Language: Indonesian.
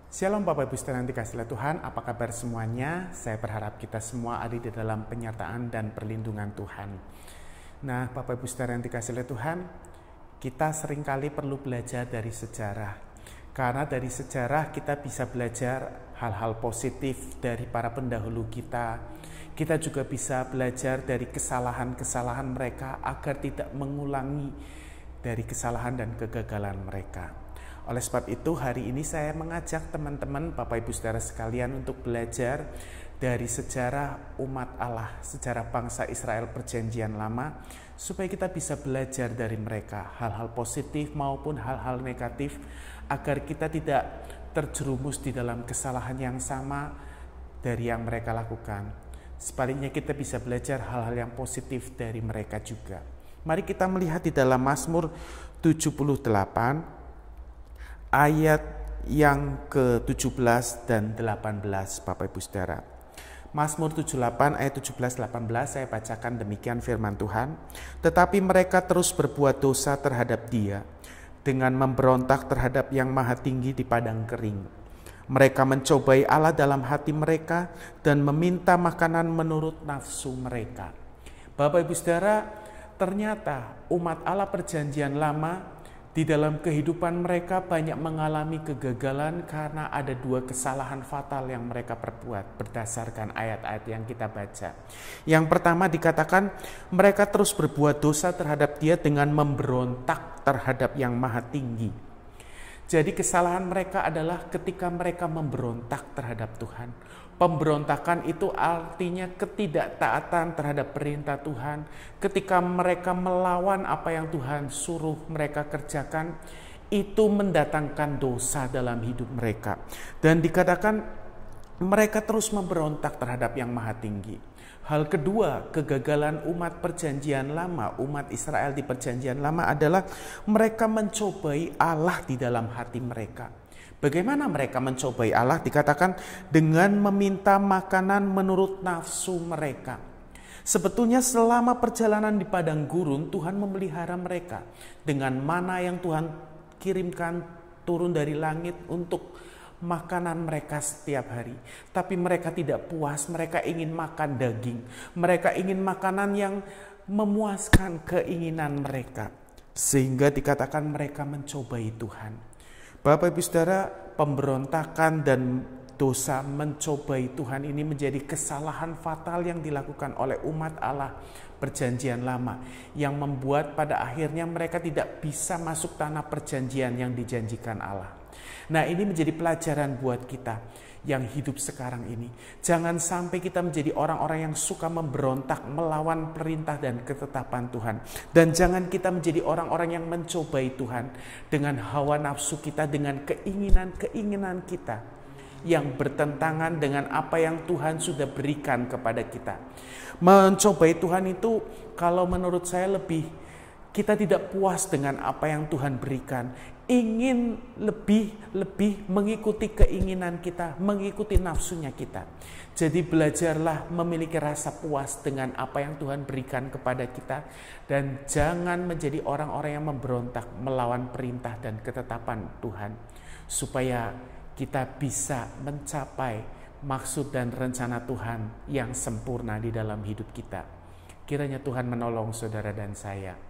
Shalom Bapak Ibu Saudara yang dikasihi Tuhan, apa kabar semuanya? Saya berharap kita semua ada di dalam penyertaan dan perlindungan Tuhan. Nah Bapak Ibu Saudara yang dikasihi Tuhan, kita seringkali perlu belajar dari sejarah. Karena dari sejarah kita bisa belajar hal-hal positif dari para pendahulu kita. Kita juga bisa belajar dari kesalahan-kesalahan mereka agar tidak mengulangi dari kesalahan dan kegagalan mereka. Oleh sebab itu hari ini saya mengajak teman-teman Bapak Ibu Saudara sekalian untuk belajar dari sejarah umat Allah, sejarah bangsa Israel perjanjian lama, supaya kita bisa belajar dari mereka hal-hal positif maupun hal-hal negatif, agar kita tidak terjerumus di dalam kesalahan yang sama dari yang mereka lakukan. Sebaliknya kita bisa belajar hal-hal yang positif dari mereka juga. Mari kita melihat di dalam Mazmur 78 ayat yang ke-17 dan 18 Bapak Ibu Saudara. Mazmur 78 ayat 17-18 saya bacakan demikian firman Tuhan. Tetapi mereka terus berbuat dosa terhadap Dia dengan memberontak terhadap Yang Maha Tinggi di padang kering. Mereka mencobai Allah dalam hati mereka dan meminta makanan menurut nafsu mereka. Bapak Ibu Saudara, ternyata umat Allah perjanjian lama di dalam kehidupan mereka banyak mengalami kegagalan karena ada dua kesalahan fatal yang mereka perbuat berdasarkan ayat-ayat yang kita baca. Yang pertama dikatakan mereka terus berbuat dosa terhadap Dia dengan memberontak terhadap Yang Maha Tinggi. Jadi kesalahan mereka adalah ketika mereka memberontak terhadap Tuhan. Pemberontakan itu artinya ketidaktaatan terhadap perintah Tuhan. Ketika mereka melawan apa yang Tuhan suruh mereka kerjakan, itu mendatangkan dosa dalam hidup mereka. Dan dikatakan mereka terus memberontak terhadap Yang Maha Tinggi. Hal kedua, kegagalan umat perjanjian lama, umat Israel di perjanjian lama adalah mereka mencobai Allah di dalam hati mereka. Bagaimana mereka mencobai Allah? Dikatakan dengan meminta makanan menurut nafsu mereka. Sebetulnya selama perjalanan di padang gurun, Tuhan memelihara mereka dengan mana yang Tuhan kirimkan turun dari langit untuk makanan mereka setiap hari. Tapi mereka tidak puas, mereka ingin makan daging. Mereka ingin makanan yang memuaskan keinginan mereka. Sehingga dikatakan mereka mencobai Tuhan. Bapak Ibu Saudara, pemberontakan dan dosa mencobai Tuhan ini menjadi kesalahan fatal yang dilakukan oleh umat Allah perjanjian lama, yang membuat pada akhirnya mereka tidak bisa masuk tanah perjanjian yang dijanjikan Allah. Nah, ini menjadi pelajaran buat kita yang hidup sekarang ini. Jangan sampai kita menjadi orang-orang yang suka memberontak melawan perintah dan ketetapan Tuhan. Dan jangan kita menjadi orang-orang yang mencobai Tuhan dengan hawa nafsu kita, dengan keinginan-keinginan kita yang bertentangan dengan apa yang Tuhan sudah berikan kepada kita. Mencobai Tuhan itu kalau menurut saya kita tidak puas dengan apa yang Tuhan berikan. Ingin lebih mengikuti keinginan kita, mengikuti nafsunya kita. Jadi belajarlah memiliki rasa puas dengan apa yang Tuhan berikan kepada kita. Dan jangan menjadi orang-orang yang memberontak melawan perintah dan ketetapan Tuhan. Supaya kita bisa mencapai maksud dan rencana Tuhan yang sempurna di dalam hidup kita. Kiranya Tuhan menolong saudara dan saya.